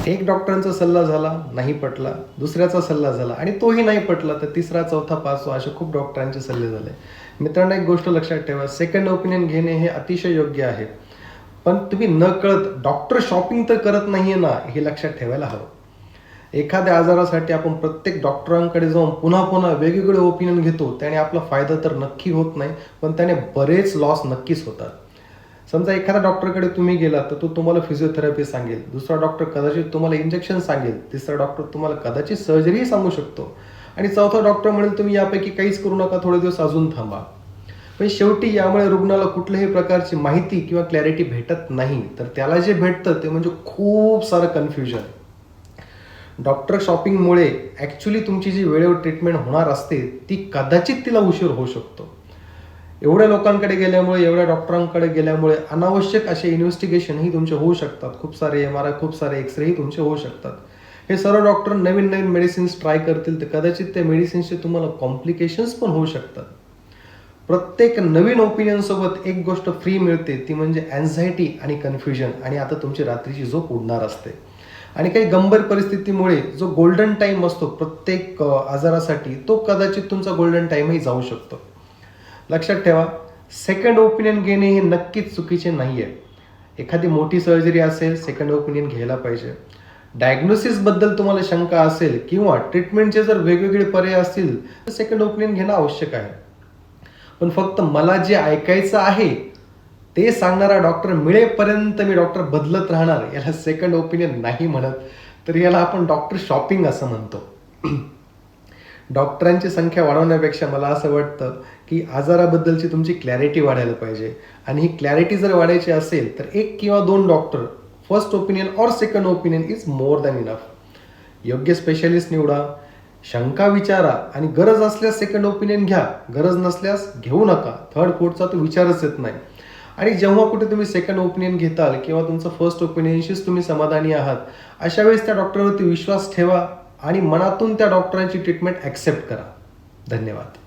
एक डॉक्टरांचा सल्ला झाला, नाही पटला. दुसऱ्याचा सल्ला झाला आणि तोही नाही पटला, तर तिसरा, चौथा, पाचवा असे खूप डॉक्टरांचे सल्ले झाले. मित्रांनो, एक गोष्ट लक्षात ठेवा, सेकंड ओपिनियन घेणे हे अतिशय योग्य आहे. पण तुम्ही नकळत डॉक्टर शॉपिंग तर करत नाहीये ना, हे लक्षात ठेवायला हवं. एखाद्या आजारासाठी आपण प्रत्येक डॉक्टरांकडे जाऊन पुन्हा पुन्हा वेगवेगळे ओपिनियन घेतो, त्याने आपला फायदा तर नक्की होत नाही, पण त्याने बरेच लॉस नक्कीच होतात. समजा एखाद्या डॉक्टरकडे तुम्ही गेलात तर तो तुम्हाला फिजिओथेरपी सांगेल, दुसरा डॉक्टर कदाचित तुम्हाला इंजेक्शन सांगेल, तिसरा डॉक्टर तुम्हाला कदाचित सर्जरीही सांगू शकतो आणि चौथा डॉक्टर म्हणेल तुम्ही यापैकी काहीच करू नका, थोडे दिवस अजून थांबा. पण शेवटी यामुळे रुग्णाला कुठल्याही प्रकारची माहिती किंवा क्लॅरिटी भेटत नाही, तर त्याला जे भेटतं ते म्हणजे खूप सारं कन्फ्युजन. डॉक्टर शॉपिंगमुळे ॲक्च्युली तुमची जी वेळेवर ट्रीटमेंट होणार असते ती कदाचित तिला उशीर होऊ शकतो. एवढ्या लोकांकडे गेल्यामुळे, एवढ्या डॉक्टरांकडे गेल्यामुळे अनावश्यक असे इन्व्हेस्टिगेशनही तुमचे होऊ शकतात. खूप सारे MRI, खूप सारे एक्सरेही तुमचे होऊ शकतात. हे सर्व डॉक्टर नवीन नवीन मेडिसिन्स ट्राय करतील तर कदाचित त्या मेडिसिन्सचे तुम्हाला कॉम्प्लिकेशन्स पण होऊ शकतात. प्रत्येक नवीन ओपिनियनसोबत एक गोष्ट फ्री मिळते, ती म्हणजे अँझायटी आणि कन्फ्युजन, आणि आता तुमची रात्रीची झोप उडणार असते. आणि काही गंभीर परिस्थितीमुळे जो गोल्डन टाईम असतो प्रत्येक आजारासाठी, तो कदाचित तुमचा गोल्डन टाईमही जाऊ शकतो. लक्षात ठेवा, सेकंड ओपिनियन घेणे हे नक्कीच चुकीचे नाही आहे. एखादी मोठी सर्जरी असेल, सेकंड ओपिनियन घ्यायला पाहिजे. डायग्नोसिसबद्दल तुम्हाला शंका असेल किंवा ट्रीटमेंटचे जर वेगवेगळे पर्याय असतील तर सेकंड ओपिनियन घेणं आवश्यक आहे. पण फक्त मला जे ऐकायचं आहे ते सांगणारा डॉक्टर मिळेपर्यंत मी डॉक्टर बदलत राहणार, याला सेकंड ओपिनियन नाही म्हणत, तर याला आपण डॉक्टर शॉपिंग असं म्हणतो. डॉक्टरांची संख्या वाढवण्यापेक्षा मला असं वाटतं की आजाराबद्दलची तुमची क्लॅरिटी वाढायला पाहिजे, आणि ही क्लॅरिटी जर वाढायची असेल तर 1 किंवा 2 डॉक्टर, फर्स्ट ओपिनियन और second opinion is more than enough. योग्य स्पेशलिस्ट निवडा, शंका विचारा आणि गरज असल्यास सेकंड ओपिनियन घ्या, गरज नसल्यास घेऊ नका. थर्ड फोर्थचा तो विचारच येत नाही. आणि जेव्हा कुठे तुम्ही सेकंड ओपिनियन घेताल किंवा तुमचं फर्स्ट ओपिनियनशीच तुम्ही समाधानी आहात, अशा वेळेस त्या डॉक्टरवरती विश्वास ठेवा आणि मनातून त्या डॉक्टरांची ट्रीटमेंट ॲक्सेप्ट करा. धन्यवाद.